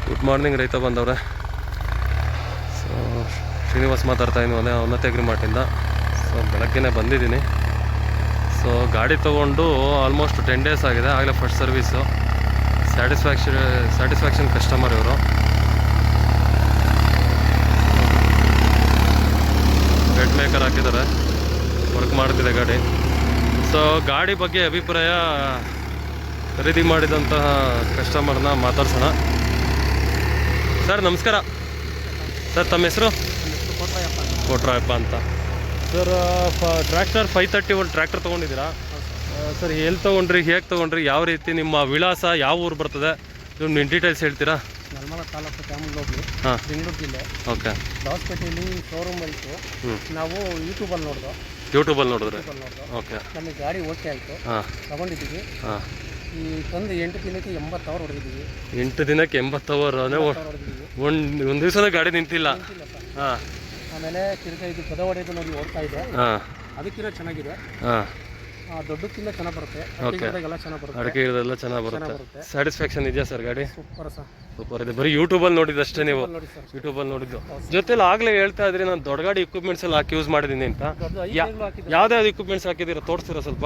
Good morning ರೈತ ಬಂದವ್ರೆ. So Srinivas ಮಾತಾಡ್ತಾ ಇದ್ದೀನಿ ಉನ್ನತ ಅಗ್ರಿ ಮಾರ್ಟಿಂದ. ಸೊ ಬೆಳಗ್ಗೆನೇ ಬಂದಿದ್ದೀನಿ. ಸೊ ಗಾಡಿ ತೊಗೊಂಡು ಆಲ್ಮೋಸ್ಟ್ 10 ಡೇಸ್ ಆಗಿದೆ. ಆಗಲೇ ಫಸ್ಟ್ ಸರ್ವೀಸು. ಸ್ಯಾಟಿಸ್ಫ್ಯಾಕ್ಷನ್ ಕಸ್ಟಮರ್ ಇವರು. ಬೆಡ್ ಮೇಕರ್ ಹಾಕಿದ್ದಾರೆ, ವರ್ಕ್ ಮಾಡ್ತಿದೆ ಗಾಡಿ. ಸೊ ಗಾಡಿ ಬಗ್ಗೆ ಅಭಿಪ್ರಾಯ ಖರೀದಿ ಮಾಡಿದಂತಹ ಕಸ್ಟಮರ್ನ ಮಾತಾಡ್ಸೋಣ. ಸರ್ ನಮಸ್ಕಾರ. ಸರ್ ತಮ್ಮ ಹೆಸರು? ಕೋಟ್ರಾಯಪ್ಪ ಅಂತ. ಸರ್ ಟ್ರ್ಯಾಕ್ಟರ್ 531 ಟ್ರ್ಯಾಕ್ಟರ್ ತೊಗೊಂಡಿದ್ದೀರಾ ಸರ್? ಎಲ್ಲಿ ತೊಗೊಂಡ್ರಿ, ಹೇಗೆ ತೊಗೊಂಡ್ರಿ, ಯಾವ ರೀತಿ, ನಿಮ್ಮ ವಿಳಾಸ ಯಾವ ಊರು ಬರ್ತದೆ, ನಿಮ್ಮ ಡೀಟೇಲ್ಸ್ ಹೇಳ್ತೀರಾ? ನಲ್ಮಲ ತಾಲೂಕು ಚಾಮುಂಡೋಗಿ, ಹಾಂ, ಬೆಂಗಳೂರು ಜಿಲ್ಲೆ. ಓಕೆ. ದಾವಸ್ಪೇಟೆಯಲ್ಲಿ ಶೋರೂಮ್ ಆಯಿತು. ನಾವು ಯೂಟ್ಯೂಬಲ್ಲಿ ನೋಡಿದ್ರೆ ಓಕೆ. ನಮಗೆ ಗಾಡಿ ಓಕೆ ಆಯಿತು, ತಗೊಂಡಿದ್ದೀವಿ. ಹಾಂ, ಈ ತಂದು 8 ದಿನಕ್ಕೆ 80,000 ಹೊಡೆದಿದ್ದೀವಿ. 8 ದಿನಕ್ಕೆ 80,000 ಒಂದು ದಿವಸದ ಗಾಡಿ ನಿಂತಿಲ್ಲ. ಹಾಂ. ಆಮೇಲೆ ತಿರ್ಗಾ ಇದು ಪದ ಹೊಡೆಯೋದು ನೋಡಿ ಓಡ್ತಾ ಇದೆ. ಹಾಂ, ಅದಕ್ಕಿಂತ ಚೆನ್ನಾಗಿದೆ. ಹಾಂ, ದೊಡ್ಡಕ್ಕಿಂತ ಚೆನ್ನಾಗಿ ಬರುತ್ತೆ. ಎಲ್ಲ ಚೆನ್ನಾಗಿ ಬರುತ್ತೆ, ಅಡಿಕೆ ಇರೋದೆಲ್ಲ ಚೆನ್ನಾಗಿ ಬರುತ್ತೆ. ಸ್ಯಾಟಿಸ್ಫ್ಯಾಕ್ಷನ್ ಇದೆಯಾ ಸರ್ ಗಾಡಿ? ಸೂಪರ್ ಸರ್, ಸೂಪರ್ ಇದೆ. ಬರೀ ಯೂಟ್ಯೂಬಲ್ಲಿ ನೋಡಿದ್ದಷ್ಟೇ ನೀವು? ಯೂಟ್ಯೂಬಲ್ಲಿ ನೋಡಿದ್ದು. ಜೊತೆಲಿ ಆಗಲೇ ಹೇಳ್ತಾ ಇದ್ರಿ ನಾನು ದೊಡ್ಡ ಗಾಡಿ ಇಕ್ವಿಪ್ಮೆಂಟ್ಸ್ ಎಲ್ಲ ಹಾಕಿ ಯೂಸ್ ಮಾಡಿದ್ದೀನಿ ಅಂತ. ಯಾವ್ದಾವ್ದು ಇಕ್ವಿಪ್ಮೆಂಟ್ಸ್ ಹಾಕಿದ್ದೀರಾ ತೋರಿಸ್ತೀರಾ ಸ್ವಲ್ಪ?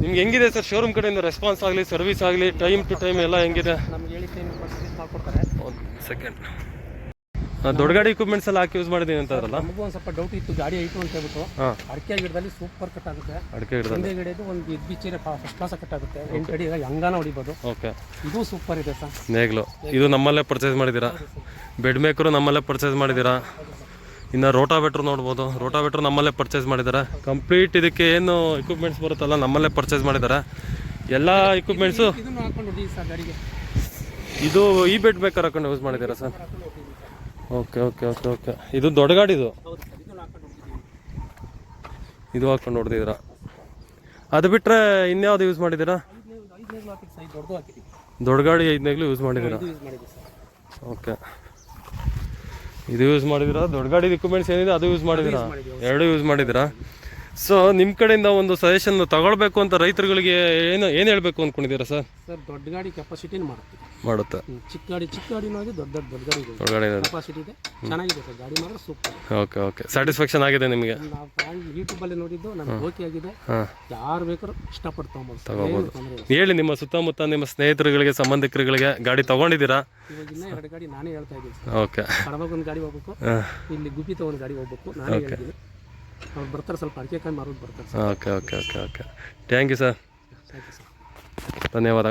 ನಿಮ್ಗೆ ಹೆಂಗಿದೆ ಸರ್ ಶೋರೂಮ್ ಕಡೆಯಿಂದ ರೆಸ್ಪಾನ್ಸ್ ಆಗಲಿ, ಸರ್ವಿಸ್ ಆಗಲಿ, ಟೈಮ್ ಟು ಟೈಮ್ ಎಲ್ಲ ಹೆಂಗಿದೆ? ನಮ್ಗೆ ಹೇಳಿ ಟೈಮ್ ಮಾಡ್ಕೊಡ್ತಾರೆ. ಒಂದು ಸೆಕೆಂಡ್. ದೊಡ್ಡ ಗಾಡಿ ಇಕ್ವಿಪ್ಮೆಂಟ್ಸ್ ಎಲ್ಲ ಹಾಕಿ ಯೂಸ್ ಮಾಡಿದ್ದೀನಿ ಅಂತ ಅಲ್ಲ? ನಮಗೂ ಒಂದು ಸ್ವಲ್ಪ ಡೌಟ್ ಇತ್ತು, ಗಾಡಿ ಐಟು ಅಂತ ಹೇಳ್ಬಿಟ್ಟು. ಅಡಿಕೆ ಗಿಡದಲ್ಲಿ ಸೂಪರ್ ಕಟ್ ಆಗುತ್ತೆ. ಅಡಿಕೆ ಗಿಡದಲ್ಲಿ ಗಿಡದ್ದು ಒಂದು ಎದ್ಬಿಚ್ಚೆ ಫಸ್ಟ್ ಕ್ಲಾಸ್ ಕಟ್ ಆಗುತ್ತೆ. 8 ಅಡಿ ಹಂಗಾನ ಹೊಡಿಬೋದು. ಓಕೆ, ಇದು ಸೂಪರ್ ಇದೆ ಸರ್. ನೇಗ್ಲು ಇದು ನಮ್ಮಲ್ಲೇ ಪರ್ಚೇಸ್ ಮಾಡಿದ್ದೀರಾ? ಬೆಡ್ ಮೇಕರು ನಮ್ಮಲ್ಲೇ ಪರ್ಚೇಸ್ ಮಾಡಿದ್ದೀರಾ? ಇನ್ನು ರೋಟಾವೇಟ್ರ್ ನೋಡ್ಬೋದು, ರೋಟಾವೇಟ್ರ್ ನಮ್ಮಲ್ಲೇ ಪರ್ಚೇಸ್ ಮಾಡಿದ್ದಾರೆ. ಕಂಪ್ಲೀಟ್ ಇದಕ್ಕೆ ಏನು ಇಕ್ವಿಪ್ಮೆಂಟ್ಸ್ ಬರುತ್ತಲ್ಲ ನಮ್ಮಲ್ಲೇ ಪರ್ಚೇಸ್ ಮಾಡಿದ್ದಾರೆ. ಎಲ್ಲ ಇಕ್ವಿಪ್ಮೆಂಟ್ಸು ಇದು ಈ ಬೆಡ್ ಮೇಕರ್ ಹಾಕೊಂಡು ಯೂಸ್ ಮಾಡಿದ್ದೀರಾ sir? Okay okay okay okay. ಇದು ದೊಡ್ಡ ಗಾಡಿದು, ಇದು ಹಾಕೊಂಡು ಹೊಡೆದಿದ್ದೀರಾ. ಅದು ಬಿಟ್ಟರೆ ಇನ್ಯಾವುದು ಯೂಸ್ ಮಾಡಿದ್ದೀರಾ? ದೊಡ್ಡ ಗಾಡಿ 5ನೇಗ್ಲು ಯೂಸ್ ಮಾಡಿದ್ದೀರಾ? ಓಕೆ, ಇದು ಯೂಸ್ ಮಾಡಿದ್ದೀರಾ. ದೊಡ್ಡ ಗಾಡಿ ಇಕ್ವಿಪ್ಮೆಂಟ್ಸ್ ಏನಿದೆ ಅದು ಯೂಸ್ ಮಾಡಿದ್ದೀರಾ? ಎರಡು ಯೂಸ್ ಮಾಡಿದ್ದೀರಾ. ಸೊ ನಿಮ್ಮ ಕಡೆಯಿಂದ ಒಂದು ಸಜೆಷನ್ ತಗೊಳ್ಬೇಕು ಅಂತ ರೈತರುಗಳಿಗೆ ಏನು ಹೇಳಬೇಕು ಅಂದ್ಕೊಂಡಿದ್ದೀರಾ ಸರ್? ಸರ್, ದೊಡ್ಡ ಗಾಡಿ ಕೆಪಾಸಿಟಿನ ಮಾಡುತ್ತೆ. ಚಿಕ್ಕ ಗಾಡಿನೂ ಇದೆ, ದೊಡ್ಡ ಗಾಡಿ ಕೆಪಾಸಿಟಿ ಇದೆ. ಚೆನ್ನಾಗಿದೆ ಸರ್, ಗಾಡಿ ಮಾತ್ರ ಸೂಪರ್. Okay okay. ಸ್ಯಾಟಿಸ್ಫ್ಯಾಕ್ಷನ್ ಆಗಿದೆ ನಿಮಗೆ? ನಾವು ಯೂಟ್ಯೂಬಲ್ಲಿ ನೋಡಿದ್ದು ನಮ್ಗೆ ಓಕೆ ಆಗಿದೆ. ಯಾರು ಬೇಕಾದ್ರೂ ಇಷ್ಟಪಟ್ಟು ತಗೋಬೋದು. ಹೇಳಿ ನಿಮ್ಮ ಸುತ್ತಮುತ್ತ ನಿಮ್ಮ ಸ್ನೇಹಿತರುಗಳಿಗೆ, ಸಂಬಂಧಿಕರುಗಳಿಗೆ ಗಾಡಿ ತಗೊಂಡಿದ್ದೀರಾ? ಇವಾಗ ಇನ್ನೂ 2 ಗಾಡಿ ನಾನೇ ಹೇಳ್ತಾ ಇದ್ದೀನಿ. ಓಕೆ. ಕಡಬಾಗ ಒಂದು ಗಾಡಿ ಹೋಗ್ಬೇಕು, ಇಲ್ಲಿ ಗುಬ್ಬಿ ಒಂದು ಗಾಡಿ ಹೋಗ್ಬೇಕು. ನಾನೇ ಹೇಳ್ತೀನಿ, ಅವ್ರು ಬರ್ತಾರೆ, ಸ್ವಲ್ಪ ಅಡಿಕೆ ಕಾಯಿ ಮಾರೋದು ಬರ್ತಾರೆ. Okay okay okay okay. Thank you sir, ಧನ್ಯವಾದ.